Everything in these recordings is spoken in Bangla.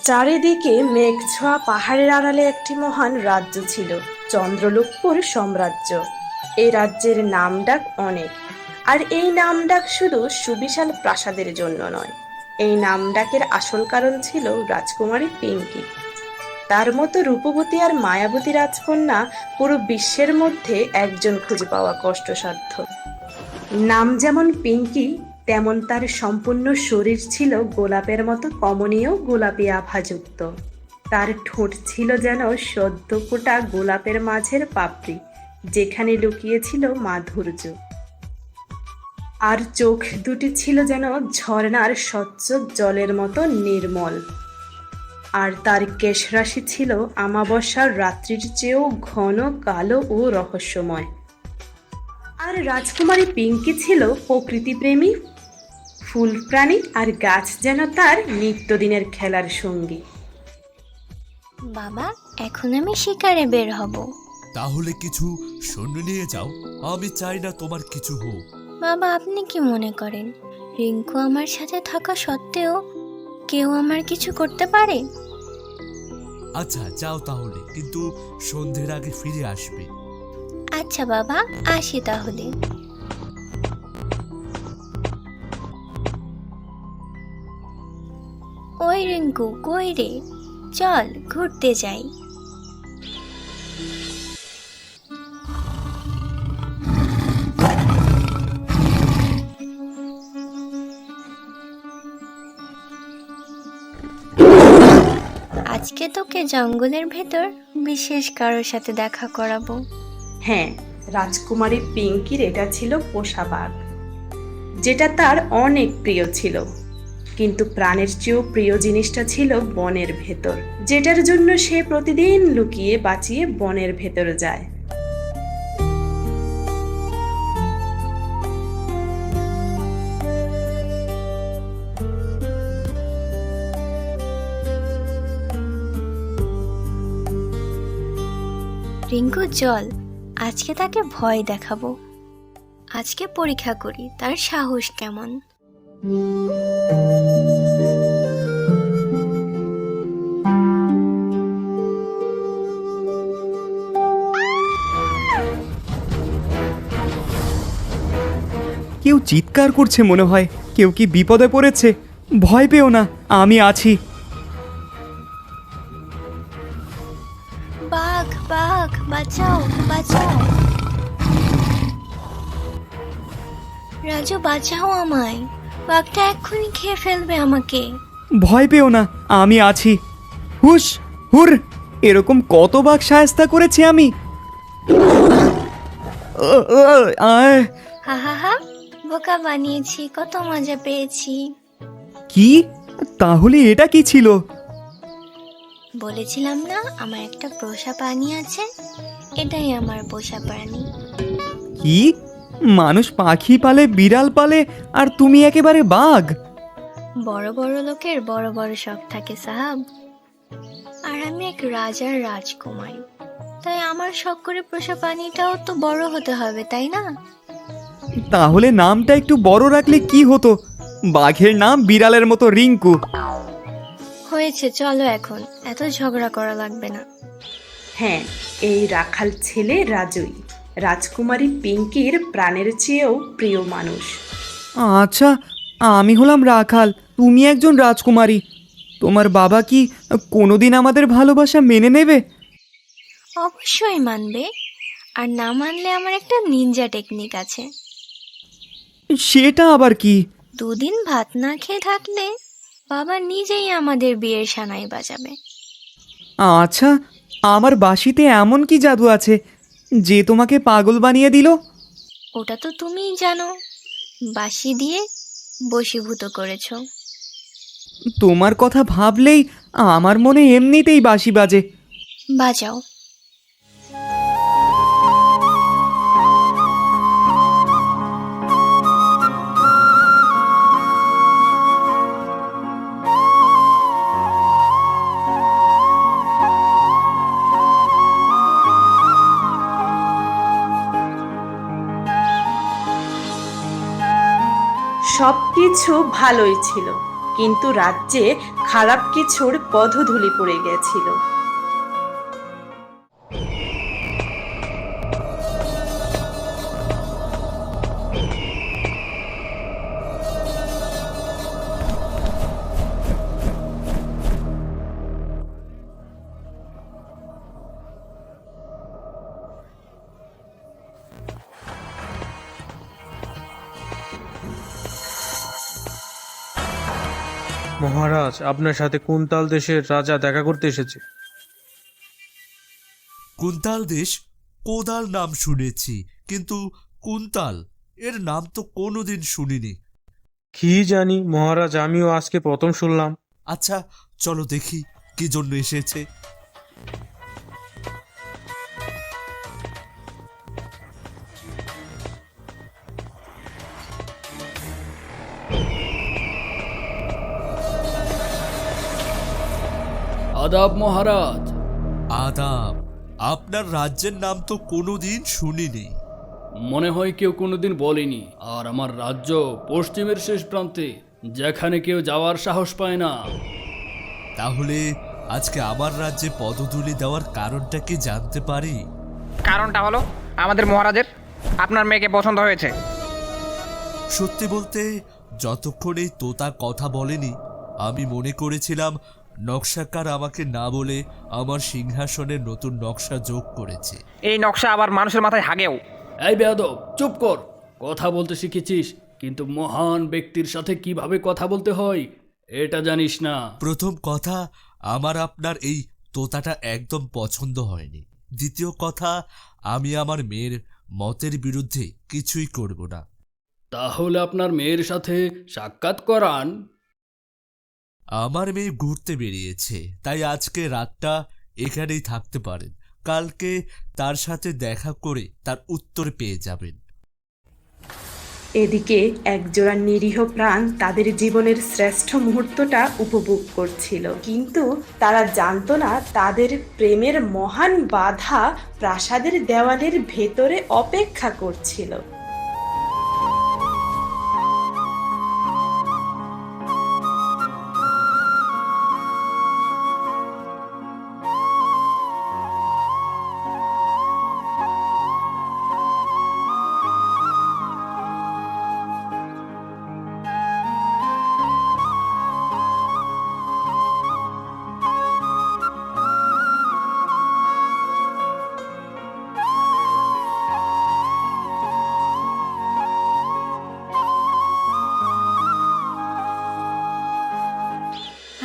চারিদিকে মেঘছোয়া পাহাড়ের আড়ালে একটি মহান রাজ্য ছিল, চন্দ্রলোকপুর সাম্রাজ্য। এই রাজ্যের নামডাক অনেক। আর এই নামডাক শুধু সুবিশাল প্রাসাদের জন্য নয়, এই নামডাকের আসল কারণ ছিল রাজকুমারী পিঙ্কি। তার মতো রূপবতী আর মায়াবতী রাজকন্যা পুরো বিশ্বের মধ্যে একজন খুঁজে পাওয়া কষ্টসাধ্য। নাম যেমন পিঙ্কি, তেমন তার সম্পূর্ণ শরীর ছিল গোলাপের মতো কমনীয় গোলাপি আভাযুক্ত। তার ঠোঁট ছিল যেন সদ্য ফোটা গোলাপের মাঝের পাপড়ি, যেখানে লুকিয়েছিল মাধুর্য। আর চোখ দুটি ছিল যেন ঝর্ণার স্বচ্ছ জলের মতো নির্মল। আর তার কেশরাশি ছিল আমাবস্যার রাত্রির চেয়েও ঘন, কালো ও রহস্যময়। আর রাজকুমারী পিঙ্কি ছিল প্রকৃতিপ্রেমী, ফুল প্রাণী আর গাছ যেন তার নিত্যদিনের খেলার সঙ্গী। বাবা, এখন আমি শিকারে বের হব। তাহলে কিছু সৈন্য নিয়ে যাও, আমি চাই না তোমার কিছু হোক। বাবা, আপনি কি মনে করেন রিঙ্কু আমার সাথে থাকা সত্ত্বেও কেউ আমার কিছু করতে পারে? আচ্ছা যাও তাহলে, কিন্তু সন্ধ্যের আগে ফিরে আসবে। আচ্ছা বাবা, আসি তাহলে। ওই রিঙ্কু, কই রে? চল ঘুরতে যাই। আজকে তোকে জঙ্গলের ভেতর বিশেষ কারোর সাথে দেখা করাবো। হ্যাঁ, রাজকুমারী পিঙ্কির এটা ছিল পোষা বাঘ, যেটা তার অনেক প্রিয় ছিল। কিন্তু প্রাণের চেয়েও প্রিয় জিনিসটা ছিল বনের ভেতর, যেটার জন্য সে প্রতিদিন লুকিয়ে বাঁচিয়ে বনের ভেতর যায়। রিঙ্কু চল, আজকে তাকে ভয় দেখাবো। আজকে পরীক্ষা করি তার সাহস কেমন। কেউ চিৎকার করছে মনে হয়। কেউ কি বিপদে পড়েছে? ভয় পেও না, আমি আছি। বাঘ, বাঘ, বাঁচাও, বাঁচাও। রাজু, বাঁচাও আমায়। বাঘটা এক্ষুনি খেয়ে ফেলবে আমাকে। ভয় পেও না, আমি আছি। হুশ, হুর, এরকম কত বাঘ শায়েস্তা করেছি আমি। আয়। হা হা হা, বোকা বানিয়েছি, কত মজা পেয়েছি। কি? তাহলে এটা কি ছিল? বলেছিলাম না আমার একটা পোষা প্রাণী আছে, এটাই আমার পোষা প্রাণী। কি? মানুষ পাখি পালে, বিড়াল পালে, আর তুমি একেবারে বাঘ? বড় বড় লোকের বড় বড় শখ থাকে সাহাব। আর আমি এক রাজার রাজকুমারী, তাই আমার শখ করে পোষা প্রাণীটাও তো বড় হতে হবে, তাই না? তাহলে নামটা একটু বড় রাখলে কি হতো? বাঘের নাম বিড়ালের মতো রিঙ্কু। হয়েছে, চলো এখন, এত ঝগড়া করা লাগবে না। হ্যাঁ, এই রাখাল ছেলে রাজুই রাজকুমারী পিঙ্কির প্রাণের চেয়েও প্রিয় মানুষ। আচ্ছা, আমি হলাম রাখাল, তুমি একজন রাজকুমারী। তোমার বাবা কি কোনোদিন আমাদের ভালোবাসা মেনে নেবে? অবশ্যই মানবে। আর না মানলে আমার একটা নিনজা টেকনিক আছে। সেটা আবার কি? দুদিন ভাত না খেয়ে থাকলে বাবা নিজেই আমাদের বিয়ের সানাই বাজাবে। আচ্ছা, আমার বাঁশিতে এমন কি জাদু আছে যে তোমাকে পাগল বানিয়ে দিল? ওটা তো তুমিই জানো, বাঁশি দিয়ে বশীভূত করেছো। তোমার কথা ভাবলেই আমার মনে এমনিতেই বাঁশি বাজে। বাজাও। সবকিছু ভালোই ছিল, কিন্তু রাজ্যে খারাপ কিছুর পদধূলি পড়ে গেছিল। মহারাজ, আপনার সাথে কুন্তাল দেশের রাজা দেখা করতে এসেছে। কুন্তাল দেশ? কোদাল নাম শুনেছি, কিন্তু কুন্তাল এর নাম তো কোনোদিন শুনিনি। কি জানি মহারাজ, আমিও আজকে প্রথম শুনলাম। আচ্ছা, চলো দেখি কি জন্য এসেছে। আদাব মহারাজ। আদাব। আপনার রাজ্যের নাম তো কোনোদিন শুনিনি। মনে হয় কেউ কোনোদিন বলেনি। আর আমার রাজ্য পশ্চিমের শেষ প্রান্তে, যেখানে কেউ যাওয়ার সাহস পায় না। তাহলে আজকে আমার রাজ্যে পদধূলি দেওয়ার কারণটা কি জানতে পারি? কারণটা হলো আমাদের মহারাজের আপনার মেয়েকে পছন্দ হয়েছে। সত্যি বলতে, যতক্ষণ এই তোতা কথা বলেনি আমি মনে করেছিলাম নকশাকার আমাকে না বলে আমার সিংহাসনের নতুন নকশা যোগ করেছে। এই নকশা আবার মানুষের মাথায় হাগেও। এই বেয়াদব, চুপ কর। কথা বলতে শিখেছিস, কিন্তু মহান ব্যক্তির সাথে কিভাবে কথা বলতে হয় এটা জানিস না। প্রথম কথা, আমার আপনার এই তোতাটা একদম পছন্দ হয়নি। দ্বিতীয় কথা, আমি আমার মেয়ের মতের বিরুদ্ধে কিছুই করব না। তাহলে আপনার মেয়ের সাথে সাক্ষাৎ করান। আমার মেয়ে ঘুরতে বেরিয়েছে, তাই আজকে রাতটা এখানেই থাকতে পারেন। কালকে তার সাথে দেখা করে তার উত্তর পেয়ে যাবেন। এদিকে একজোড়া নিরীহ প্রাণ তাদের জীবনের শ্রেষ্ঠ মুহূর্তটা উপভোগ করছিল, কিন্তু তারা জানতো না তাদের প্রেমের মহান বাধা প্রাসাদের দেওয়ালের ভেতরে অপেক্ষা করছিল।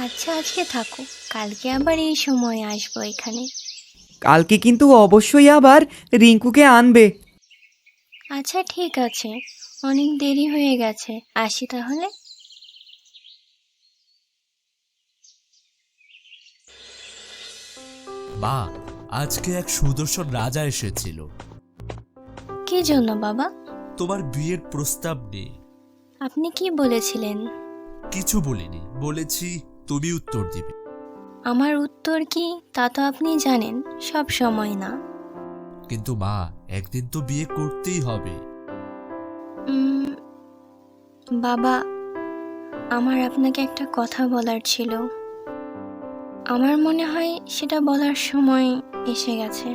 আচ্ছা, আজকে থাকো, কালকে আবার এই সময় আসবো এখানে। কালকে কিন্তু অবশ্যই আবার রিঙ্কুকে আনবে। আচ্ছা ঠিক আছে, অনেক দেরি হয়ে গেছে, আসি তাহলে। মা, আজকে এক সুদর্শন রাজা এসেছিল। কি জন্য বাবা? তোমার বিয়ের প্রস্তাব নিয়ে। আপনি কি বলেছিলেন? কিছু বলিনি, বলেছি তুমি উত্তর দিবে। আমার উত্তর কি তা তো আপনি জানেন, সব সময় না। কিন্তু মা, একদিন তো বিয়ে করতেই হবে। বাবা, আমার আপনাকে একটা কথা বলার ছিল। আমার মনে হয় সেটা বলার সময় এসে গেছে।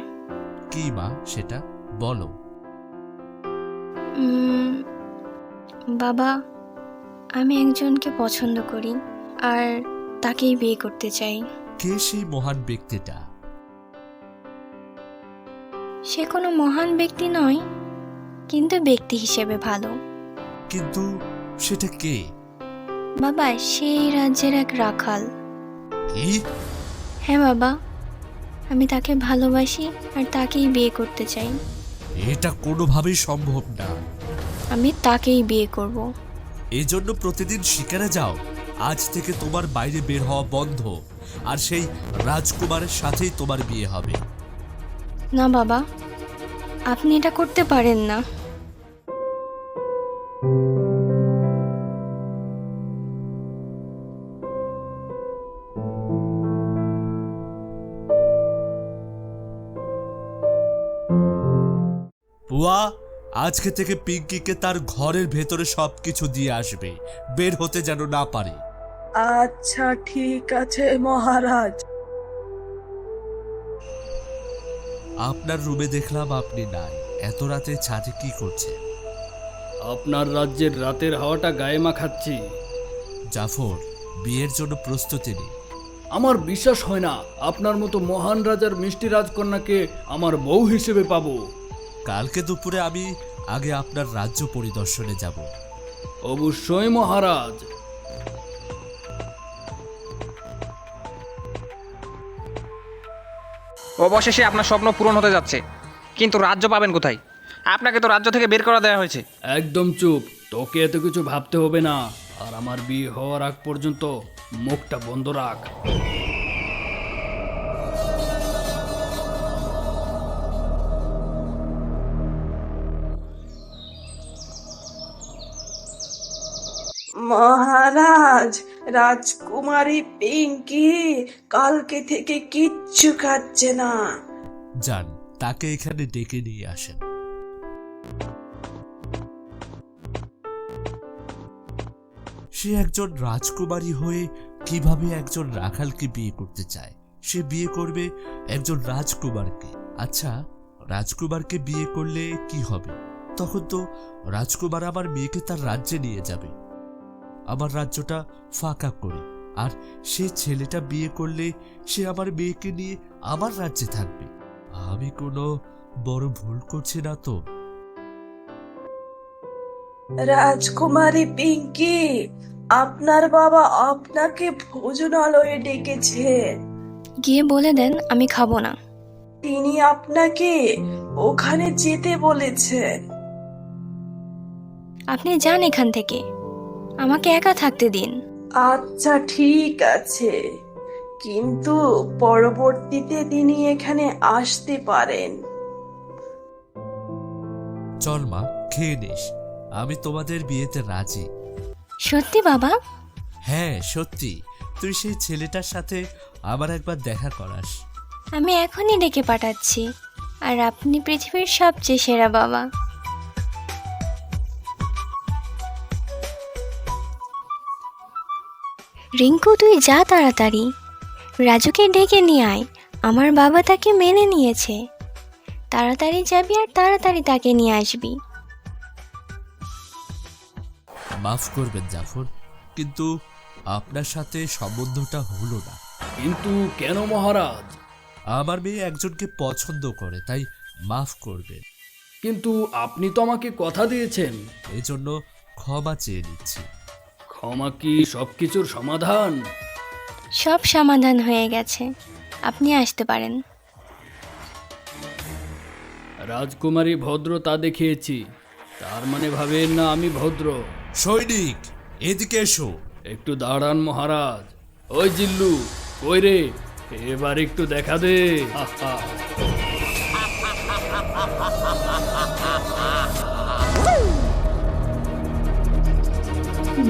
কি মা, সেটা বলো। বাবা, আমি একজনকে পছন্দ করি আর তাকেই বিয়ে করতে চাই। কে সেই মহান ব্যক্তিটা? সে কোনো মহান ব্যক্তি নয়, কিন্তু ব্যক্তি হিসেবে ভালো। কিন্তু সেটা কে? বাবা, সেই রাজ্যের এক রাখাল। কি? হ্যাঁ বাবা, আমি তাকে ভালোবাসি আর তাকেই বিয়ে করতে চাই। এটা কোনোভাবেই সম্ভব না। আমি তাকেই বিয়ে করব। এজন্য প্রতিদিন শিকারে যাও। আজ থেকে তোমার বাইরে বের হওয়া বন্ধ, আর সেই রাজকুমারের সাথেই তোমার বিয়ে হবে। না বাবা, আপনি এটা করতে পারেন না। বুয়া, আজকে থেকে পিঙ্কিকে তার ঘরের ভেতরে সবকিছু দিয়ে আসবে, বের হতে যেন না পারে। আচ্ছা ঠিক আছে মহারাজ। আপনার রুমে দেখলাম আপনি নাই, এত রাতে ছাদে কি করছে? আপনার রাজ্যের রাতের হাওয়াটা গায়ে মাখাচ্ছি। জাফর, বিয়ের জন্য প্রস্তুতি নিন। আমার বিশ্বাস হয় না আপনার মতো মহান রাজার মিষ্টি রাজকন্যাকে আমার বউ হিসেবে পাবো। কালকে দুপুরে আমি আগে আপনার রাজ্য পরিদর্শনে যাব। অবশ্যই মহারাজ। অবশেষে আপনার স্বপ্ন পূরণ হতে যাচ্ছে, কিন্তু রাজ্য পাবেন কোথায়? আপনাকে তো রাজ্য থেকে বের করে দেওয়া হয়েছে। একদম চুপ, তোকে এত কিছু ভাবতে হবে না। আর আমার বিয়ে হওয়ার আগ পর্যন্ত মুখটা বন্ধ রাখ। মহারাজ, রাজকুমারী পিঙ্কি কালকে থেকে কিচ্ছু খাচ্ছে না। যান, তাকে এখানে ডেকে নিয়ে আসেন। সে একজন রাজকুমারী হয়ে কিভাবে একজন রাখালকে বিয়ে করতে চায়? সে বিয়ে করবে একজন রাজকুমারকে। আচ্ছা, রাজকুমারকে বিয়ে করলে কি হবে? তখন তো রাজকুমার আমার মেয়েকে তার রাজ্যে নিয়ে যাবে, আমার রাজ্যটা ফাঁকা করে। আর সে ছেলেটা বিয়ে করলে সে আমার মেয়েকে নিয়ে আমার রাজ্যে থাকবে। আমি কোনো বড় ভুল করছি না তো? রাজকুমারী পিঙ্কি, আপনার বাবা আপনাকে ভোজনালয়ে ডেকেছেন। গিয়ে বলে দেন আমি খাবো না। তিনি আপনাকে ওখানে যেতে বলেছেন। আপনি যান এখান থেকে, আমাকে একা থাকতে দিন। আচ্ছা ঠিক আছে, কিন্তু পরবর্তীতে তিনি এখানে আসতে পারেন। চল মা, খেয়ে নিস। আমি তোমাদের বিয়েতে রাজি। সত্যি বাবা? হ্যাঁ সত্যি। তুই সেই ছেলেটার সাথে আবার একবার দেখা করাস। আমি এখনই ডেকে পাঠাচ্ছি। আর আপনি পৃথিবীর সবচেয়ে সেরা বাবা। রিঙ্কু, তুই যা তাড়াতাড়ি, রাজুকে ডেকে নিয়ে আয়। আমার বাবা তাকে মেনে নিয়েছে। তাড়াতাড়ি যাবি আর তাড়াতাড়ি তাকে নিয়ে আসবি। মাফ করবেন জাফর, কিন্তু আপনার সাথে সম্বন্ধটা হলো না। কিন্তু কেন মহারাজ? আমার মেয়ে একজনকে পছন্দ করে, তাই মাফ করবেন। কিন্তু আপনি তো আমাকে কথা দিয়েছেন। এই জন্য ক্ষমা চেয়ে নিচ্ছি। ক্ষমা কি সবকিছুর সমাধান? সব সমাধান হয়ে গেছে, আপনি আসতে পারেন। রাজকুমারী ভদ্র তা দেখিয়েছি, তার মানে ভাবেন না আমি ভদ্র। সৈনিক, এদিকে এসো। একটু দাঁড়ান মহারাজ। ওই জিল্লু, কই রে? এবার একটু দেখা দে। হাহা।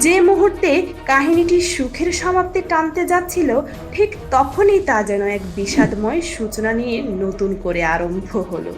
যে মুহূর্তে কাহিনীটি সুখের সমাপ্তি টানতে যাচ্ছিল, ঠিক তখনই তা যেন এক বিষাদময় সূচনা নিয়ে নতুন করে আরম্ভ হলো।